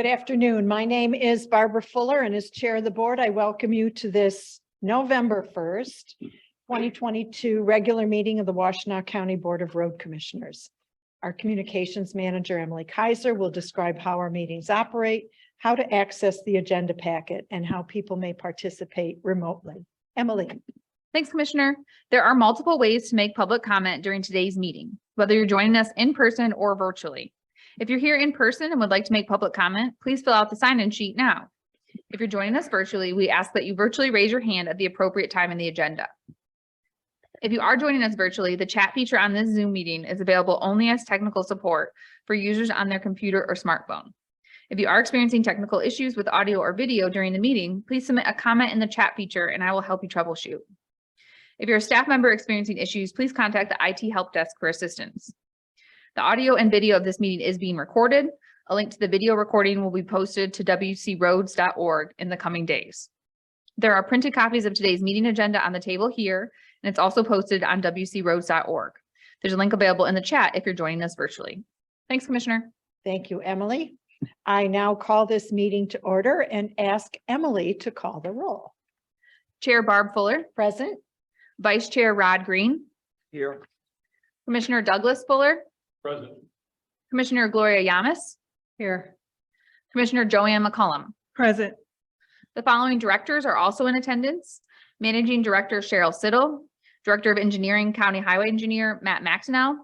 Good afternoon. My name is Barbara Fuller, and as chair of the board, I welcome you to this November 1st, 2022 regular meeting of the Washtenaw County Board of Road Commissioners. Our communications manager, Emily Kaiser, will describe how our meetings operate, how to access the agenda packet, and how people may participate remotely. Emily. Thanks, Commissioner. There are multiple ways to make public comment during today's meeting, whether you're joining us in person or virtually. If you're here in person and would like to make public comment, please fill out the sign-in sheet now. If you're joining us virtually, we ask that you virtually raise your hand at the appropriate time in the agenda. If you are joining us virtually, the chat feature on this Zoom meeting is available only as technical support for users on their computer or smartphone. If you are experiencing technical issues with audio or video during the meeting, please submit a comment in the chat feature and I will help you troubleshoot. If you're a staff member experiencing issues, please contact the IT help desk for assistance. The audio and video of this meeting is being recorded. A link to the video recording will be posted to wcroads.org in the coming days. There are printed copies of today's meeting agenda on the table here, and it's also posted on wcroads.org. There's a link available in the chat if you're joining us virtually. Thanks, Commissioner. Thank you, Emily. I now call this meeting to order and ask Emily to call the roll. Chair Barb Fuller. Present. Vice Chair Rod Green. Here. Commissioner Douglas Fuller. Present. Commissioner Gloria Yamas. Here. Commissioner Joanne McCollum. Present. The following directors are also in attendance. Managing Director Cheryl Siddle, Director of Engineering County Highway Engineer Matt Washtenaw,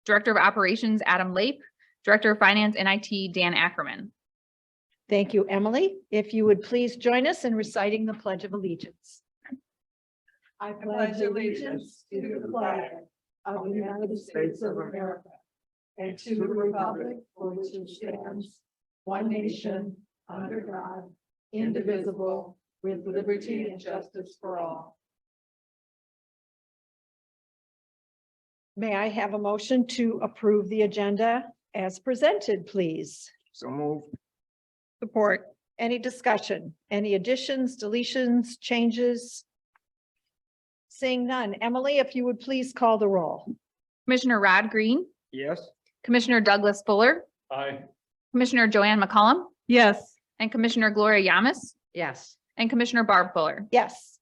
Director of Operations Adam Lape, Director of Finance and IT Dan Ackerman. Thank you, Emily. If you would please join us in reciting the Pledge of Allegiance. I pledge allegiance to the flag of the United States of America and to the republic for which it stands, one nation, under God, indivisible, with liberty and justice for all. May I have a motion to approve the agenda as presented, please? So move. Support. Any discussion? Any additions, deletions, changes? Seeing none. Emily, if you would please call the roll. Commissioner Rod Green, Yes. Commissioner Douglas Fuller, Aye. Commissioner Joanne McCollum, Yes. and Commissioner Gloria Yamas, Yes. and Commissioner Barb Fuller. Yes.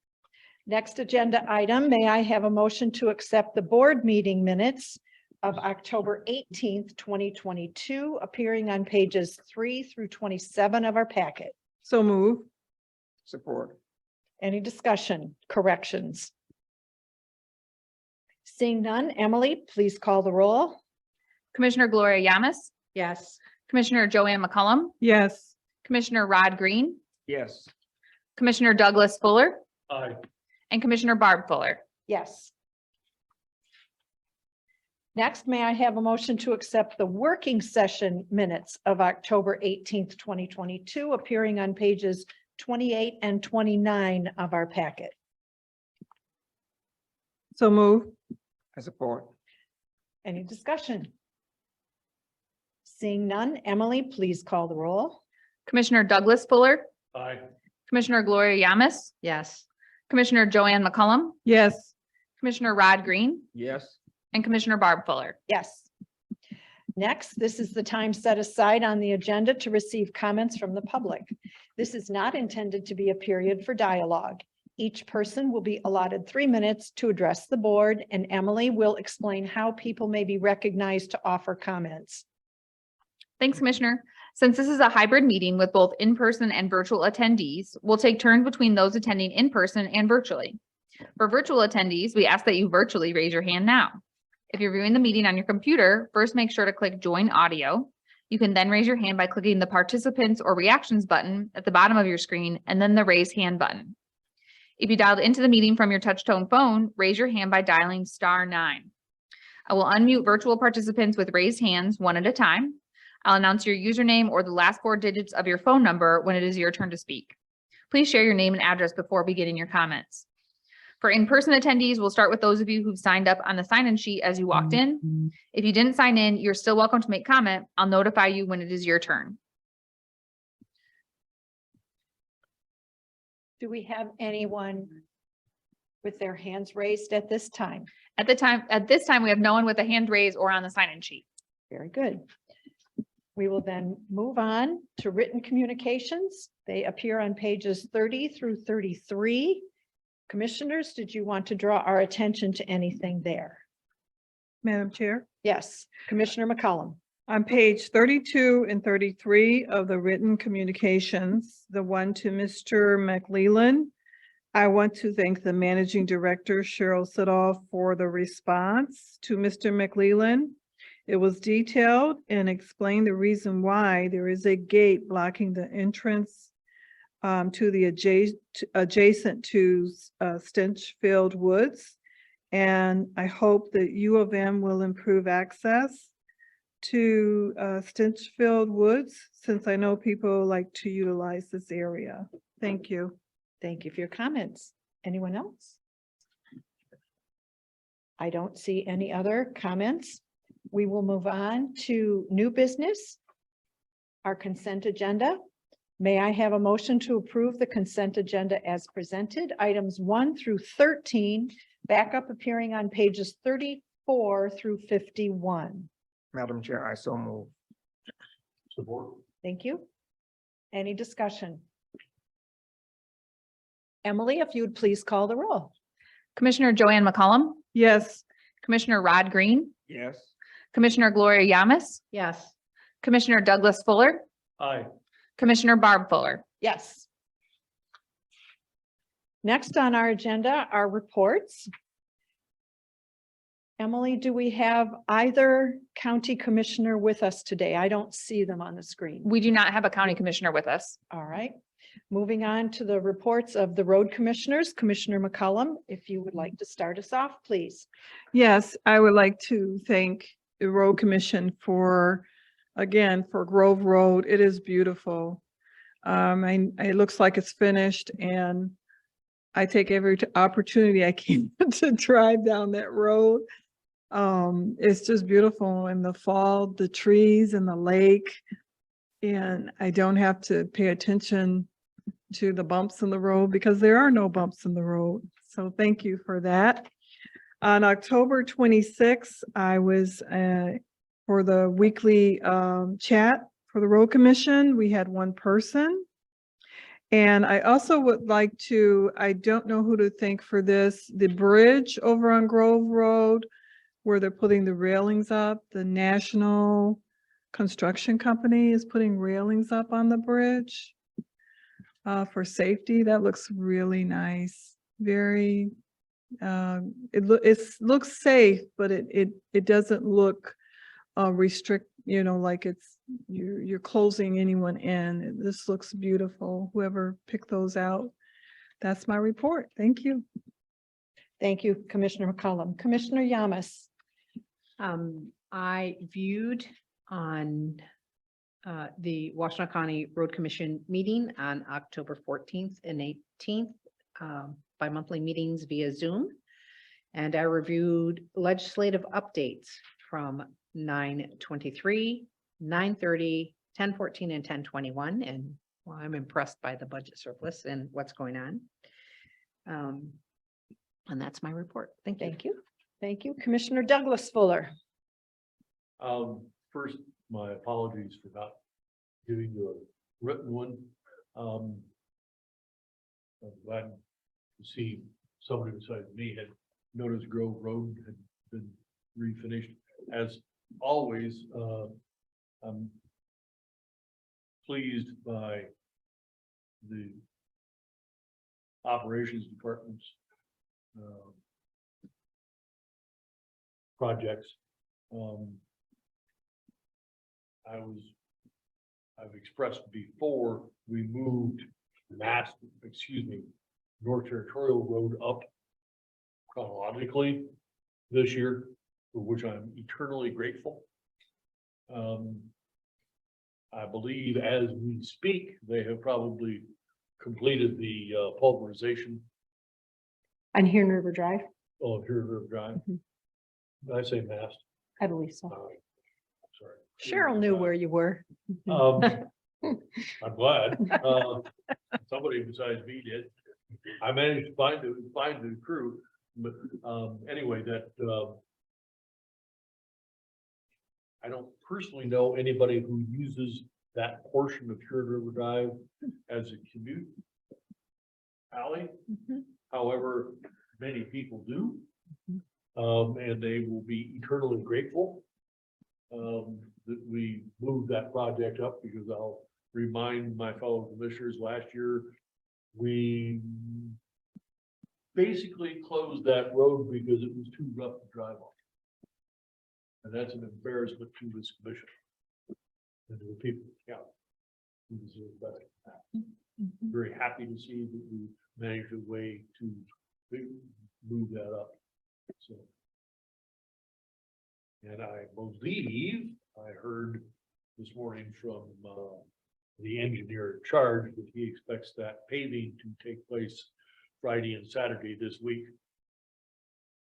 Next agenda item, may I have a motion to accept the board meeting minutes of October 18th, 2022, appearing on pages 3 through 27 of our packet. So move. Support. Any discussion, corrections? Seeing none, Emily, please call the roll. Commissioner Gloria Yamas, Yes. Commissioner Joanne McCollum, Yes. Commissioner Rod Green, Yes. Commissioner Douglas Fuller, Aye. and Commissioner Barb Fuller. Yes. Next, may I have a motion to accept the working session minutes of October 18th, 2022, appearing on pages 28 and 29 of our packet. So move. I support. Any discussion? Seeing none, Emily, please call the roll. Commissioner Douglas Fuller, Aye. Commissioner Gloria Yamas, Yes. Commissioner Joanne McCollum, Yes. Commissioner Rod Green, Yes. and Commissioner Barb Fuller. Yes. Next, this is the time set aside on the agenda to receive comments from the public. This is not intended to be a period for dialogue. Each person will be allotted 3 minutes to address the board, and Emily will explain how people may be recognized to offer comments. Thanks, Commissioner. Since this is a hybrid meeting with both in-person and virtual attendees, we'll take turns between those attending in person and virtually. For virtual attendees, we ask that you virtually raise your hand now. If you're viewing the meeting on your computer, first make sure to click Join Audio. You can then raise your hand by clicking the Participants or Reactions button at the bottom of your screen and then the Raise Hand button. If you dialed into the meeting from your touch-tone phone, raise your hand by dialing *9. I will unmute virtual participants with raised hands one at a time. I'll announce your username or the last 4 digits of your phone number when it is your turn to speak. Please share your name and address before beginning your comments. For in-person attendees, we'll start with those of you who've signed up on the sign-in sheet as you walked in. If you didn't sign in, you're still welcome to make comment. I'll notify you when it is your turn. Do we have anyone with their hands raised at this time? At this time, we have no one with a hand raised or on the sign-in sheet. Very good. We will then move on to written communications. They appear on pages 30 through 33. Commissioners, did you want to draw our attention to anything there? Madam Chair, Yes, Commissioner McCollum. on page 32 and 33 of the written communications, the one to Mr. McLeland, I want to thank the Managing Director, Cheryl Siddall, for the response to Mr. McLeland. It was detailed and explained the reason why there is a gate blocking the entrance to the adjacent to Stenchfield Woods. And I hope that U of M will improve access to Stenchfield Woods, since I know people like to utilize this area. Thank you. Thank you for your comments. Anyone else? I don't see any other comments. We will move on to new business. Our consent agenda. May I have a motion to approve the consent agenda as presented? Items 1 through 13, backup appearing on pages 34 through 51. Madam Chair, I so move. Support. Thank you. Any discussion? Emily, if you would please call the roll. Commissioner Joanne McCollum, Yes, Commissioner Rod Green, Yes. Commissioner Gloria Yamas, Yes. Commissioner Douglas Fuller, Aye. Commissioner Barb Fuller. Yes. Next on our agenda are reports. Emily, do we have either county commissioner with us today? I don't see them on the screen. We do not have a county commissioner with us. All right. Moving on to the reports of the road commissioners. Commissioner McCollum, if you would like to start us off, please. yes, I would like to thank the Road Commission for, again, for Grove Road. It is beautiful. It looks like it's finished, and I take every opportunity I can to drive down that road. It's just beautiful in the fall, the trees and the lake. And I don't have to pay attention to the bumps in the road because there are no bumps in the road. So thank you for that. On October 26th, I was for the weekly chat for the Road Commission. We had one person. And I also would like to, I don't know who to thank for this, the bridge over on Grove Road where they're putting the railings up. The National Construction Company is putting railings up on the bridge for safety. That looks really nice. Very, it looks safe, but it doesn't look like you're closing anyone in. This looks beautiful. Whoever picked those out. That's my report. Thank you. Thank you, Commissioner McCollum. Commissioner Yamas. I viewed on the Washtenaw County Road Commission meeting on October 14th and 18th, bi-monthly meetings via Zoom. And I reviewed legislative updates from 9/23, 9/30, 10/14, and 10/21. And well, I'm impressed by the budget surplus and what's going on. And that's my report. Thank you. Thank you. Thank you. Commissioner Douglas Fuller. First, my apologies for not giving you a written one. I'm glad to see somebody besides me had noticed Grove Road had been refinished. As always, I'm pleased by the operations department's projects. I've expressed before, we moved North Territorial Road up chronologically this year, for which I'm eternally grateful. I believe as we speak, they have probably completed the pulverization On here in River Drive. of Here River Drive. Mhm. Did I say mast? I believe so. Sorry. Cheryl knew where you were. I'm glad, somebody besides me did. I managed to find the crew, but, anyway, that, I don't personally know anybody who uses that portion of Cured River Drive as a commute alley. Mhm. However, many people do. And they will be eternally grateful that we moved that project up, because I'll remind my fellow commissioners, last year, we basically closed that road because it was too rough to drive on. And that's an embarrassment to this commission and to the people of the county who deserve better than that. Very happy to see that we managed a way to move that up. So. And I believe I heard this morning from the engineer in charge that he expects that paving to take place Friday and Saturday this week,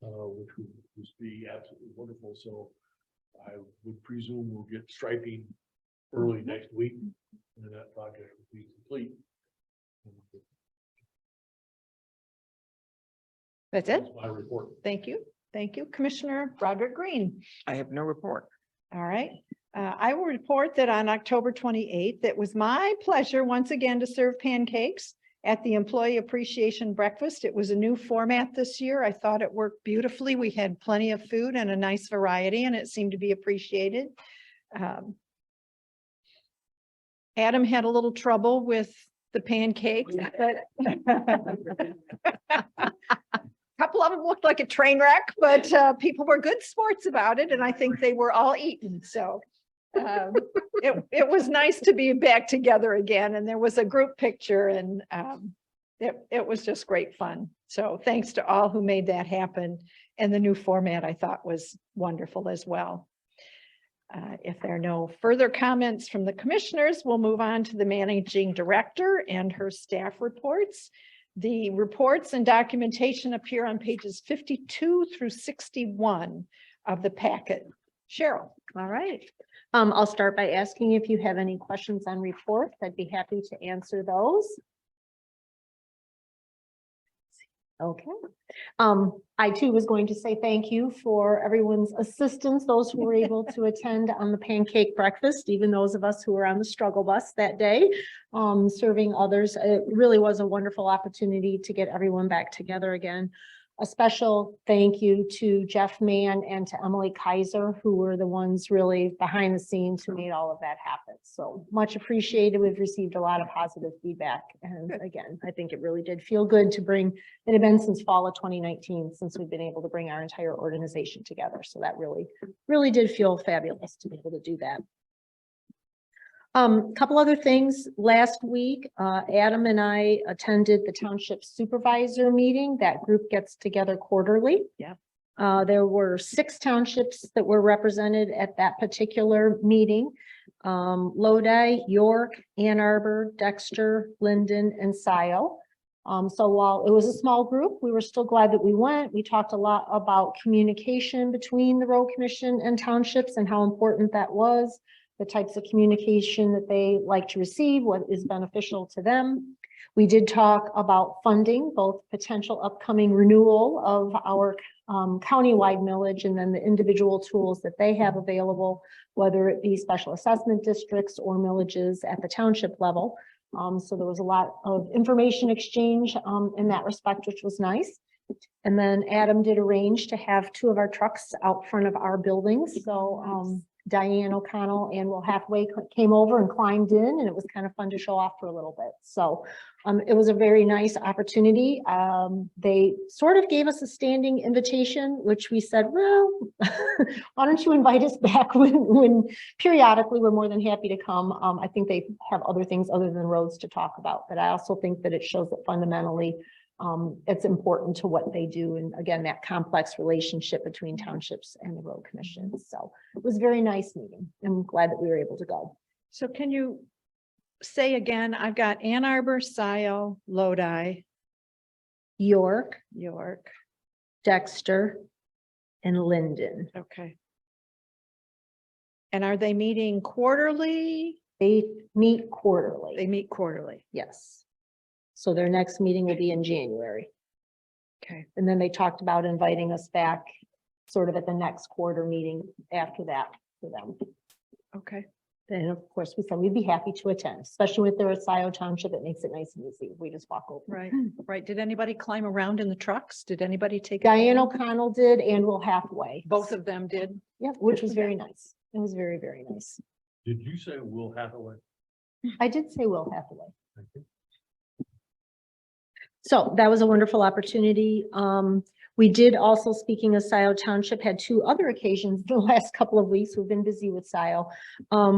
which would just be absolutely wonderful. So I would presume we'll get striping early next week, and that project will be complete. That's it. That's my report. Thank you. Thank you. Commissioner Broderick Green. I have no report. All right. I will report that on October 28th, it was my pleasure once again to serve pancakes at the Employee Appreciation Breakfast. It was a new format this year. I thought it worked beautifully. We had plenty of food and a nice variety, and it seemed to be appreciated. Adam had a little trouble with the pancakes, but couple of them looked like a train wreck, but people were good sports about it, and I think they were all eaten. So it was nice to be back together again, and there was a group picture, and it was just great fun. So thanks to all who made that happen, and the new format I thought was wonderful as well. If there are no further comments from the commissioners, we'll move on to the managing director and her staff reports. The reports and documentation appear on pages 52 through 61 of the packet. Cheryl. All right. I'll start by asking if you have any questions on reports. I'd be happy to answer those. Okay. I too was going to say thank you for everyone's assistance, those who were able to attend on the pancake breakfast, even those of us who were on the struggle bus that day, serving others. It really was a wonderful opportunity to get everyone back together again. A special thank you to Jeff Mann and to Emily Kaiser, who were the ones really behind the scenes who made all of that happen. So much appreciated. We've received a lot of positive feedback. And again, I think it really did feel good to bring, it had been since fall of 2019 since we've been able to bring our entire organization together. So that really did feel fabulous to be able to do that. Couple other things. Last week, Adam and I attended the township supervisor meeting. That group gets together quarterly. Yeah. There were 6 townships that were represented at that particular meeting. Lodi, York, Ann Arbor, Dexter, Linden, and Scioto. So while it was a small group, we were still glad that we went. We talked a lot about communication between the road commission and townships and how important that was, the types of communication that they like to receive, what is beneficial to them. We did talk about funding, both potential upcoming renewal of our countywide millage and then the individual tools that they have available, whether it be special assessment districts or millages at the township level. So there was a lot of information exchange in that respect, which was nice. And then Adam did arrange to have 2 of our trucks out front of our buildings. So Diane O'Connell and Will Hathaway came over and climbed in, and it was kind of fun to show off for a little bit. So it was a very nice opportunity. They sort of gave us a standing invitation, which we said, well, why don't you invite us back when periodically we're more than happy to come. I think they have other things other than roads to talk about, but I also think that it shows that fundamentally it's important to what they do. And again, that complex relationship between townships and the road commission. So it was a very nice meeting. I'm glad that we were able to go. So can you say again, I've got Ann Arbor, Scioto, Lodi, York, Dexter, and Linden. Okay. And are they meeting quarterly? They meet quarterly. They meet quarterly. Yes. So their next meeting will be in January. Okay. And then they talked about inviting us back sort of at the next quarter meeting after that for them. And of course, we said we'd be happy to attend, especially if they're at Scioto Township. It makes it nice and easy. We just walk over. Right, right. Did anybody climb around in the trucks? Did anybody take? Diane advantage? O'Connell did and Will Hathaway. Both of them did. Yeah, which was very nice. It was very, very nice. Did you say Will Hathaway? I did say Will Hathaway. Thank you. So that was a wonderful opportunity. We did also, speaking of Scioto Township, had two other occasions in the last couple of weeks. We've been busy with Scioto.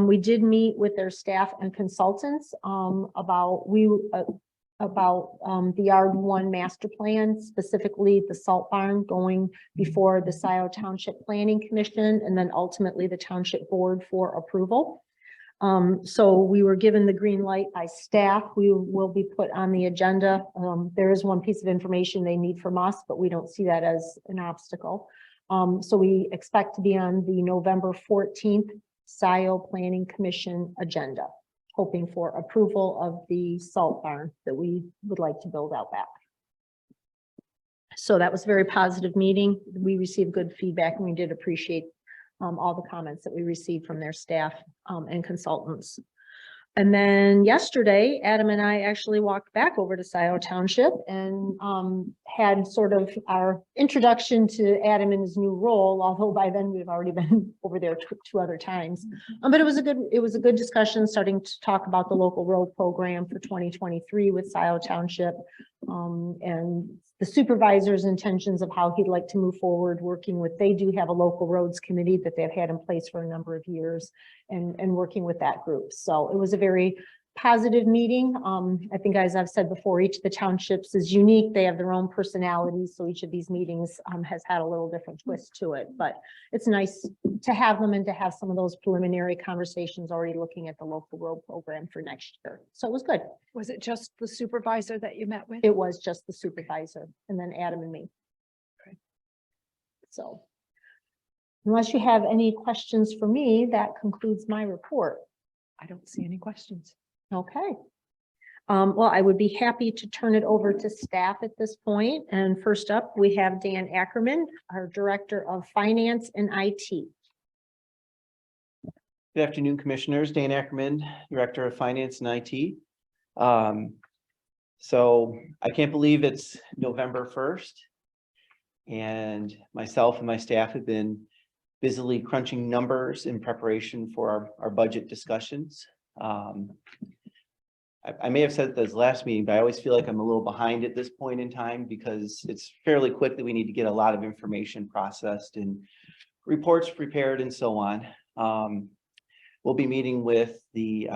We did meet with their staff and consultants about the yard one master plan, specifically the salt barn going before the Scioto Township Planning Commission and then ultimately the township board for approval. So we were given the green light by staff. We will be put on the agenda. There is one piece of information they need from us, but we don't see that as an obstacle. So we expect to be on the November 14th Scioto Planning Commission agenda, hoping for approval of the salt barn that we would like to build out back. So that was a very positive meeting. We received good feedback and we did appreciate all the comments that we received from their staff and consultants. And then yesterday, Adam and I actually walked back over to Scioto Township and had sort of our introduction to Adam in his new role, although by then we've already been over there two other times. But it was a good discussion, starting to talk about the local road program for 2023 with Scioto Township and the supervisor's intentions of how he'd like to move forward, working with, they do have a local roads committee that they've had in place for a number of years and working with that group. So it was a very positive meeting. I think, as I've said before, each of the townships is unique. They have their own personalities. So each of these meetings has had a little different twist to it, but it's nice to have them and to have some of those preliminary conversations already looking at the local road program for next year. So it was good. Was it just the supervisor that you met with? It was just the supervisor and then Adam and me. Okay. So unless you have any questions for me, that concludes my report. I don't see any questions. Okay. Well, I would be happy to turn it over to staff at this point. And first up, we have Dan Ackerman, our Director of Finance and IT. Good afternoon, Commissioners. Dan Ackerman, Director of Finance and IT. So I can't believe it's November 1st. And myself and my staff have been busily crunching numbers in preparation for our budget discussions. I may have said this last meeting, but I always feel like I'm a little behind at this point in time because it's fairly quick that we need to get a lot of information processed and reports prepared and so on. We'll be meeting with the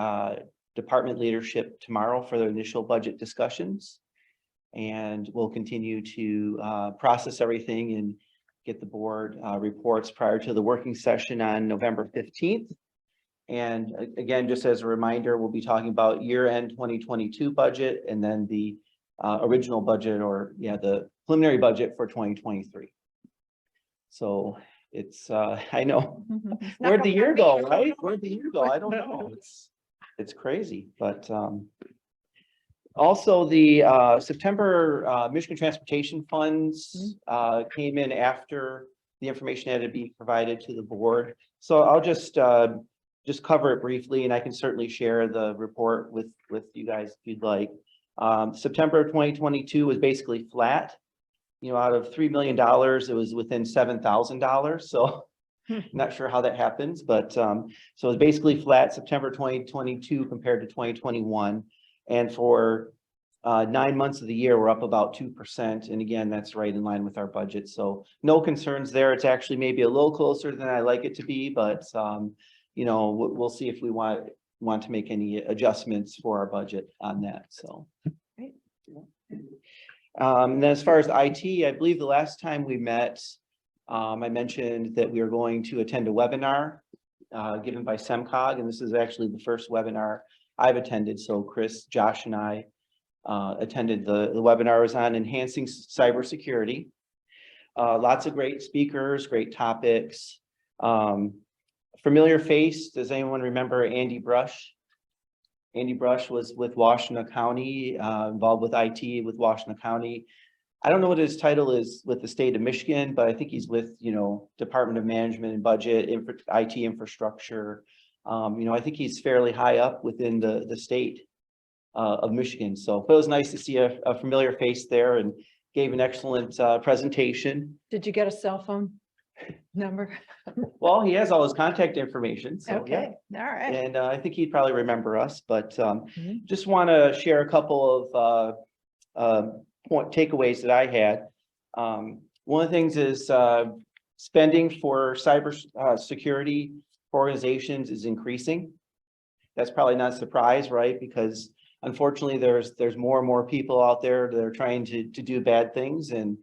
department leadership tomorrow for the initial budget discussions. And we'll continue to process everything and get the board reports prior to the working session on November 15th. And again, just as a reminder, we'll be talking about year-end 2022 budget and then the original budget the preliminary budget for 2023. So it's, I know, where'd the year go, right? Where'd the year go? I don't know. It's crazy, but also the September Michigan Transportation Funds came in after the information had to be provided to the board. So I'll just cover it briefly, and I can certainly share the report with you guys if you'd like. September 2022 was basically flat. You know, out of $3 million, it was within $7,000. So not sure how that happens, but so it's basically flat September 2022 compared to 2021. And for 9 months of the year, we're up about 2%. And again, that's right in line with our budget. So no concerns there. It's actually maybe a little closer than I like it to be, but you know, we'll see if we want to make any adjustments for our budget on that. So, Great. And then as far as IT, I believe the last time we met, I mentioned that we are going to attend a webinar given by SEMCOG, and this is actually the first webinar I've attended. So Chris, Josh, and I attended the webinar. It was on enhancing cybersecurity. Lots of great speakers, great topics. Familiar face, does anyone remember Andy Brush? Andy Brush was with Washtenaw County, involved with IT with Washtenaw County. I don't know what his title is with the state of Michigan, but I think he's with, you know, Department of Management and Budget, IT infrastructure. I think he's fairly high up within the state of Michigan. So it was nice to see a familiar face there and gave an excellent presentation. Did you get a cell phone number? Well, he has all his contact information, so yeah. Okay, all right. And I think he'd probably remember us, but Mhm. just want to share a couple of point takeaways that I had. One of the things is spending for cyber security organizations is increasing. That's probably not a surprise, right? Because unfortunately, there's more and more people out there that are trying to do bad things, and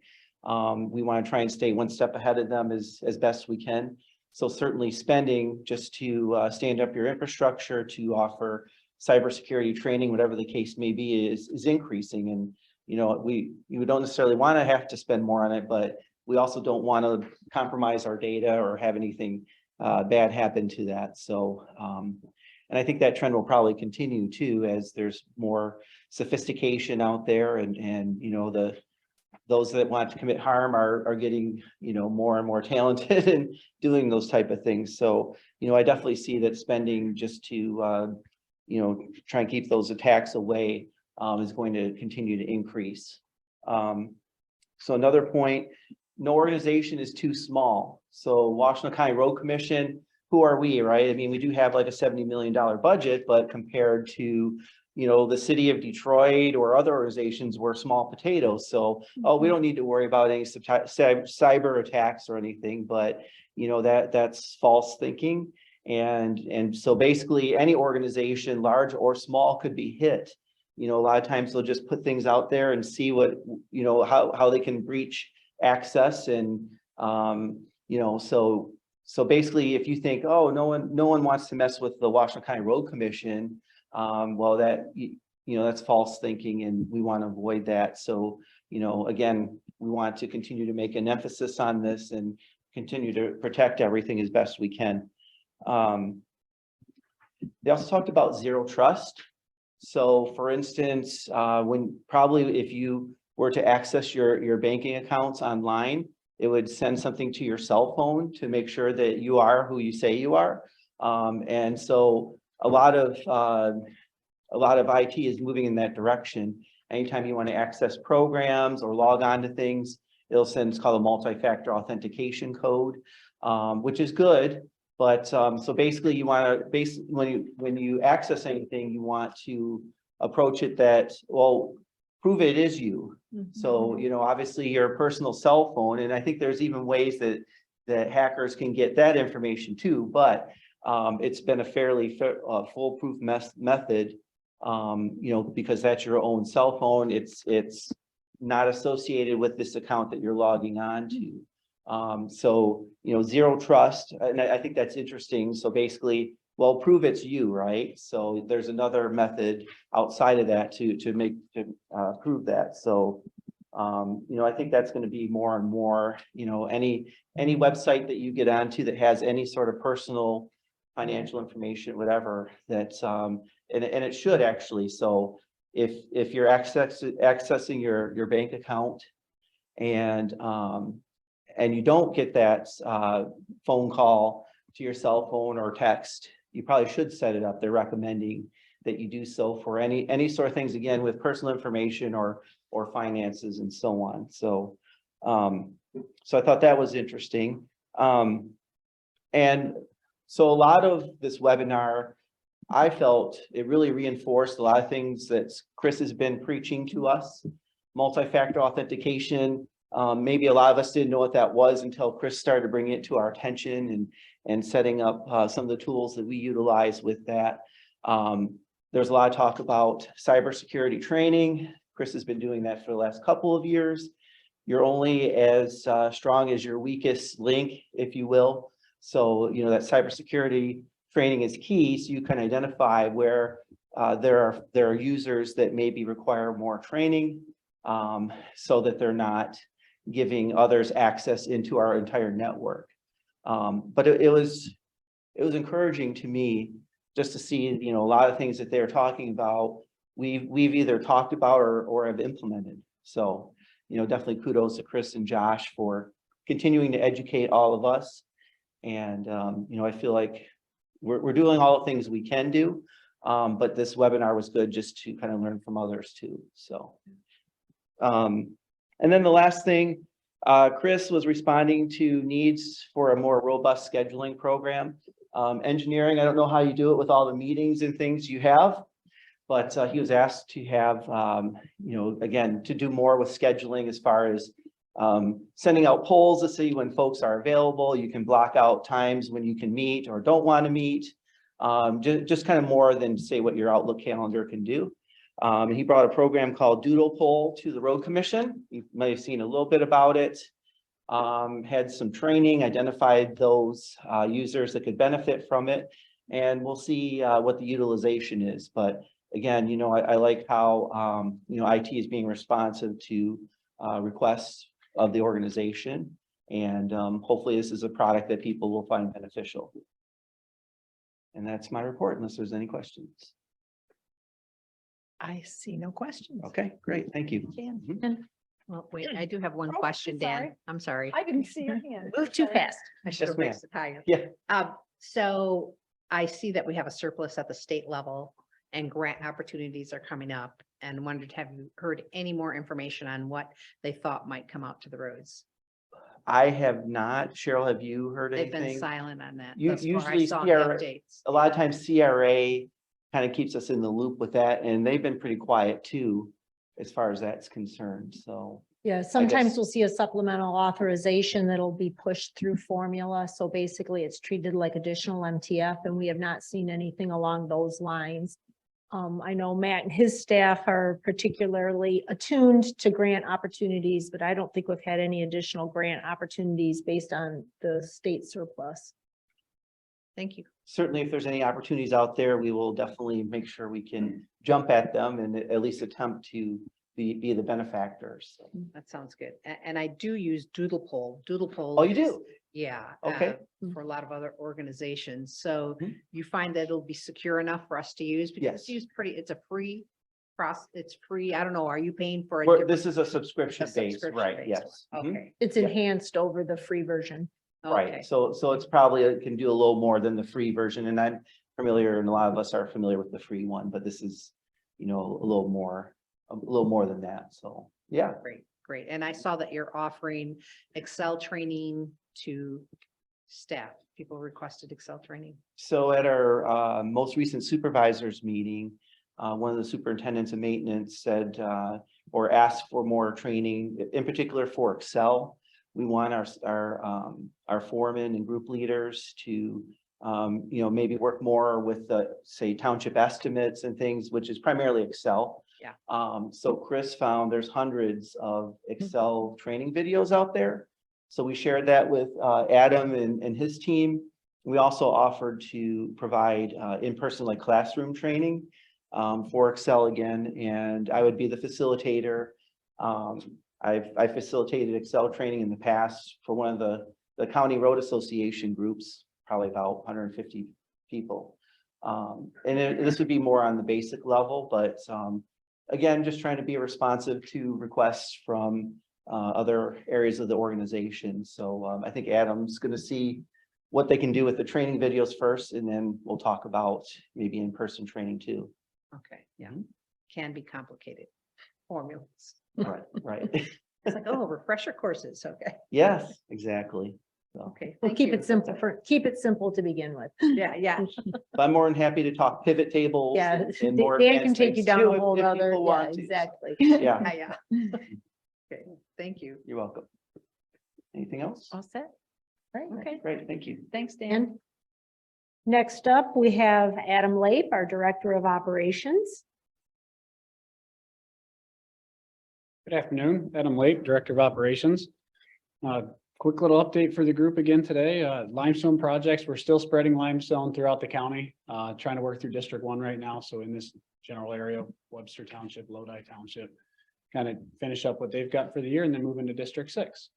we want to try and stay one step ahead of them as best we can. So certainly spending just to stand up your infrastructure, to offer cybersecurity training, whatever the case may be, is increasing. And we don't necessarily want to have to spend more on it, but we also don't want to compromise our data or have anything bad happen to that. So and I think that trend will probably continue too, as there's more sophistication out there, and those that want to commit harm are getting, more and more talented in doing those type of things. So, I definitely see that spending just to, try and keep those attacks away is going to continue to increase. So another point, no organization is too small. So Washtenaw County Road Commission, who are we, right? I mean, we do have like a $70 million budget, but compared to the city of Detroit or other organizations, we're small potatoes. So, we don't need to worry about any cyber attacks or anything, but that's false thinking. And so basically any organization, large or small, could be hit. A lot of times they'll just put things out there and see what, how they can breach access. And, so basically if you think, oh, no one wants to mess with the Washtenaw County Road Commission, well, that's false thinking, and we want to avoid that. So, again, we want to continue to make an emphasis on this and continue to protect everything as best we can. They also talked about zero trust. So for instance, if you were to access your banking accounts online, it would send something to your cell phone to make sure that you are who you say you are. And so a lot of IT is moving in that direction. Anytime you want to access programs or log on to things, it'll send, it's called a multi-factor authentication code, which is good. But so basically you want to when you access anything, you want to approach it that, well, prove it is you. So, obviously your personal cell phone, and I think there's even ways that hackers can get that information too, but it's been a fairly foolproof method, because that's your own cell phone. It's not associated with this account that you're logging on to. So, zero trust, and I think that's interesting. So basically, well, prove it's you, right? So there's another method outside of that to prove that. So, I think that's going to be more and more, any website that you get onto that has any sort of personal financial information, whatever, that's and it should actually. So if you're accessing your bank account and you don't get that phone call to your cell phone or text, you probably should set it up. They're recommending that you do so for any sort of things, again, with personal information or finances and so on. So so I thought that was interesting. And so a lot of this webinar, I felt it really reinforced a lot of things that Chris has been preaching to us. Multi-factor authentication. Maybe a lot of us didn't know what that was until Chris started bringing it to our attention and setting up some of the tools that we utilize with that. There's a lot of talk about cybersecurity training. Chris has been doing that for the last couple of years. You're only as strong as your weakest link, if you will. So, that cybersecurity training is key, so you can identify where there are users that maybe require more training, so that they're not giving others access into our entire network. But it was encouraging to me just to see, a lot of things that they're talking about, we've either talked about or have implemented. So, definitely kudos to Chris and Josh for continuing to educate all of us. And, I feel like, we're doing all the things we can do. But this webinar was good just to kind of learn from others too, so. And then the last thing, Chris was responding to needs for a more robust scheduling program. Engineering, I don't know how you do it with all the meetings and things you have, but he was asked to have, again, to do more with scheduling as far as sending out polls to see when folks are available. You can block out times when you can meet or don't want to meet. Just kind of more than say what your Outlook calendar can do. He brought a program called Doodle Poll to the Road Commission. You may have seen a little bit about it. Had some training, identified those users that could benefit from it, and we'll see what the utilization is. But again, I like how IT is being responsive to requests of the organization, and hopefully this is a product that people will find beneficial. And that's my report, unless there's any questions. I see no questions. Okay, great, thank you. Dan? Well, wait, I do have one Oh, question, Dan. sorry. I'm sorry. I didn't see your hand. Move too fast. I should have ma'am. raised the tire. Yeah. So I see that we have a surplus at the state level and grant opportunities are coming up, and wondered, have you heard any more information on what they thought might come out to the roads? I have not. Cheryl, have you heard They've been anything? silent on that. You- thus far. I usually saw the CR updates. A lot of times CRA kind of keeps us in the loop with that, and they've been pretty quiet too, as far as that's concerned, so. Yeah, sometimes guess- we'll see a supplemental authorization that'll be pushed through formula. So basically it's treated like additional MTF, and we have not seen anything along those lines. I know Matt and his staff are particularly attuned to grant opportunities, but I don't think we've had any additional grant opportunities based on the state surplus. Thank you. Certainly, if there's any opportunities out there, we will definitely make sure we can jump at them and at least attempt to be the benefactors. So. That sounds good. And I do use Doodle Poll. Doodle Poll. Oh, you is- do? Yeah. Okay. For a lot of other organizations. So Mhm. you find that it'll be secure enough for us to use because Yes. it's used it's a free process. It's free. I don't know. Are you paying for a We're- different? This is a subscription base, subscription right? base Yes. one? Mhm. Okay. It's Yeah. enhanced over the free version. Okay. Right, so it's probably, it can do a little more than the free version, and I'm familiar, and a lot of us are familiar with the free one, but this is, a little more than that, so, yeah. Great, great. And I saw that you're offering Excel training to staff. People requested Excel training. So at our most recent supervisors meeting, one of the superintendents of maintenance said, or asked for more training, in particular for Excel. We want our foremen and group leaders to, maybe work more with the, say, township estimates and things, which is primarily Excel. Yeah. So Chris found there's hundreds of Excel training videos out there. So we shared that with Adam and his team. We also offered to provide in-person like classroom training for Excel again, and I would be the facilitator. I facilitated Excel training in the past for one of the county road association groups, probably about 150 people. This would be more on the basic level, but again, just trying to be responsive to requests from other areas of the organization. So I think Adam's going to see what they can do with the training videos first, and then we'll talk about maybe in-person training too. Okay, yeah. Can be complicated formulas. Right, right. It's like, oh, refresher courses. Okay, Yes, exactly. So, okay. We'll thank keep you. it simple keep it simple to begin with. Yeah, yeah. but I'm more than happy to talk pivot tables. Yeah, and more Dan can advanced take you things down too a if- whole if other, people yeah, want to, so. exactly. Yeah, Yeah. Okay, thank you. you're welcome. Anything else? All set? Right, okay. Great, thank you. Thanks, Dan. And next up, we have Adam Lape, our Director of Operations. Good afternoon, Adam Lake, Director of Operations. Quick little update for the group again today. Limestone projects, we're still spreading limestone throughout the county, trying to work through District 1 right now. So in this general area, Webster Township, Lodi Township, kind of finish up what they've got for the year and then move into District 6.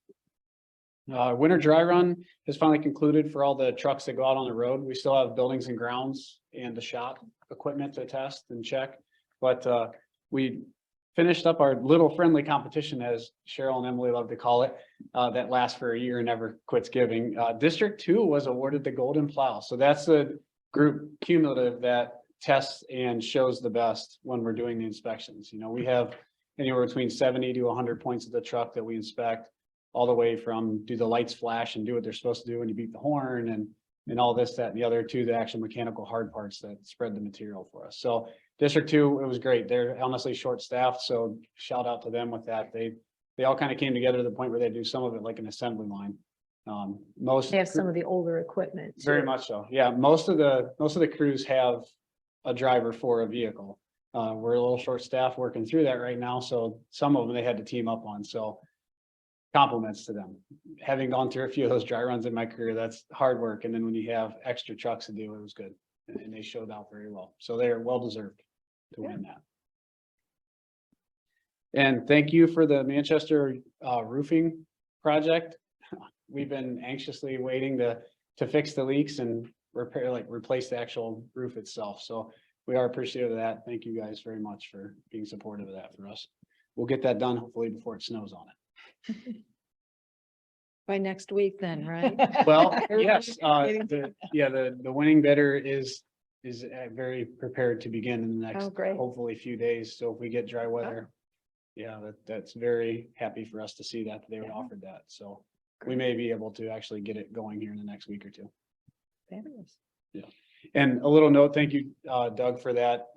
Winter dry run has finally concluded for all the trucks that go out on the road. We still have buildings and grounds and the shop equipment to test and check, but we finished up our little friendly competition, as Cheryl and Emily love to call it, that lasts for a year and never quits giving. District 2 was awarded the Golden Plow. So that's the group cumulative that tests and shows the best when we're doing the inspections. You know, we have anywhere between 70 to 100 points of the truck that we inspect, all the way from do the lights flash and do what they're supposed to do when you beat the horn and all this, that, and the other, to the actual mechanical hard parts that spread the material for us. So District 2, it was great. They're honestly short-staffed, so shout out to them with that. They all kind of came together to the point where they do some of it like an assembly line. Most They have some of the older equipment. very too. much so. Yeah, most of the crews have a driver for a vehicle. We're a little short-staffed working through that right now, so some of them they had to team up on, so compliments to them. Having gone through a few of those dry runs in my career, that's hard work, and then when you have extra trucks to do, it was good. And they showed out very well, so they're well deserved to win that. And thank you for the Manchester roofing project. We've been anxiously waiting to fix the leaks and replace the actual roof itself. So we are appreciative of that. Thank you guys very much for being supportive of that for us. We'll get that done hopefully before it snows on it. By next week then, right? Well, yes, the winning bidder is very prepared to begin in the Oh, next, great. hopefully few days. So if we get dry weather. Yeah, that's very happy for us to see that they would Yeah. offer that. So we may be able to actually get it going here in the next week or two. Fabulous. And a little note, thank you, Doug, for that.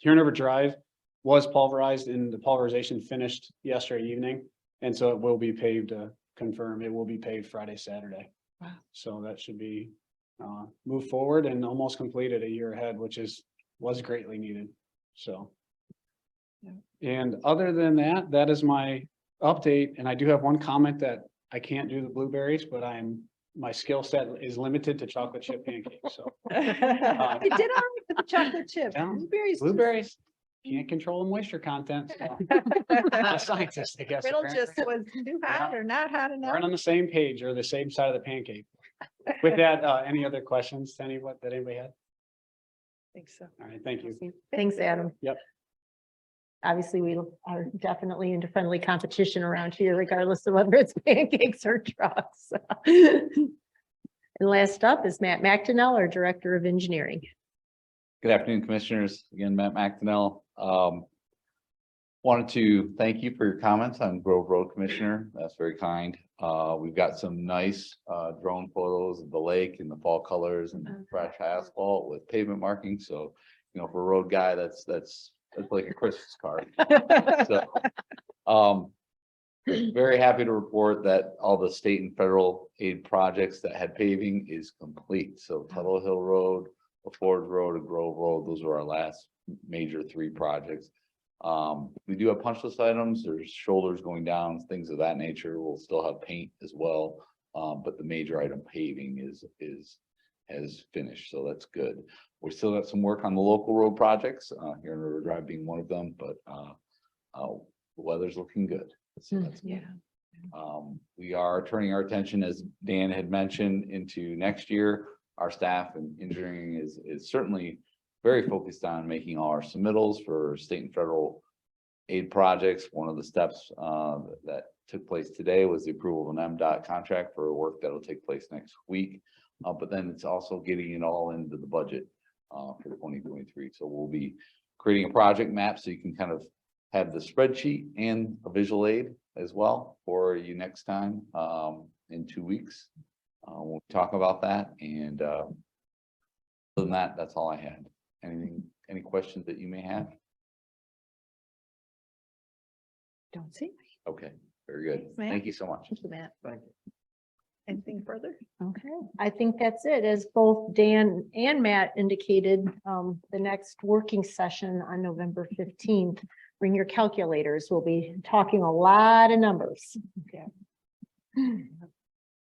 River Drive was pulverized and the pulverization finished yesterday evening. And so it will be paved, confirm, it will be paved Friday, Saturday. Wow. So that should be moved forward and almost completed a year ahead, which was greatly needed. So. Yeah. And other than that, that is my update. And I do have one comment that I can't do the blueberries, but my skill set is limited to chocolate chip pancakes. So You did all right with the chocolate chip. Yeah. Blueberries. can't control the moisture content. So not a scientist, I guess. Riddle apparently. just was too hot or not hot enough. We're on the same page or the same side of the pancake. With that, any other questions that anybody had? Think so. All right, thank you. Thanks, Adam. Yep. Obviously, we are definitely into friendly competition around here, regardless of whether it's pancakes or trucks. And last up is Matt McDonnell, our Director of Engineering. Good afternoon, Commissioners. Again, Matt McDonnell. Wanted to thank you for your comments on Grove Road, Commissioner. That's very kind. We've got some nice drone photos of the lake and the fall colors and fresh asphalt with pavement markings. So, you know, for a road guy, that's like a Christmas card. So, very happy to report that all the state and federal aid projects that had paving is complete. So Tuttle Hill Road, Ford Road, and Grove Road, those were our last major 3 projects. We do have punch list items. There's shoulders going down, things of that nature. We'll still have paint as well. But the major item paving has finished. So that's good. We still got some work on the local road projects, here in River Drive being one of them, but the weather's looking good. So that's good. We are turning our attention, as Dan had mentioned, into next year. Our staff and engineering is certainly very focused on making all our submittals for state and federal aid projects. One of the steps that took place today was the approval of an MDOT contract for work that will take place next week. But then it's also getting it all into the budget for 2023. So we'll be creating a project map so you can kind of have the spreadsheet and a visual aid as well for you next time in 2 weeks. We'll talk about that. And other than that, that's all I had. Any questions that you may have? Don't see. Okay, very good. Thanks, Matt. Thank you so much. Thank you, Matt. Anything further? Okay, I think that's it. As both Dan and Matt indicated, the next working session on November 15th, bring your calculators. We'll be talking a lot of numbers.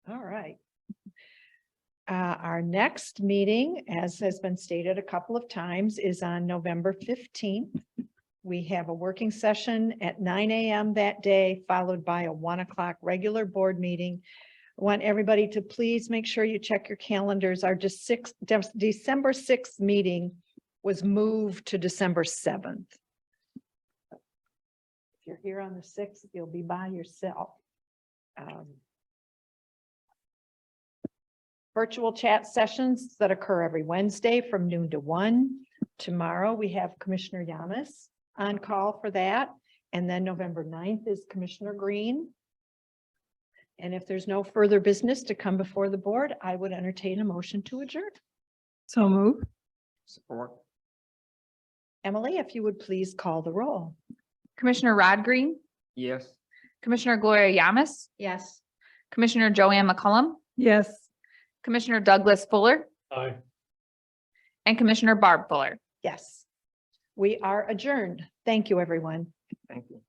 All right. Our next meeting, as has been stated a couple of times, is on November 15th. We have a working session at 9 a.m. that day, followed by a 1 o'clock regular board meeting. I want everybody to please make sure you check your calendars. Our December 6th meeting was moved to December 7th. If you're here on the 6th, you'll be by yourself. virtual chat sessions that occur every Wednesday from noon to 1. Tomorrow, we have Commissioner Yamas on call for that. And then November 9th is Commissioner Green. And if there's no further business to come before the board, I would entertain a motion to adjourn. So move. Support. Emily, if you would please call the roll. Commissioner Rod Green, Yes. Commissioner Gloria Yamas, Yes. Commissioner Joanne McCullum, Yes. Commissioner Douglas Fuller, Aye. and Commissioner Barb Fuller. Yes. We are adjourned. Thank you, everyone. Thank you.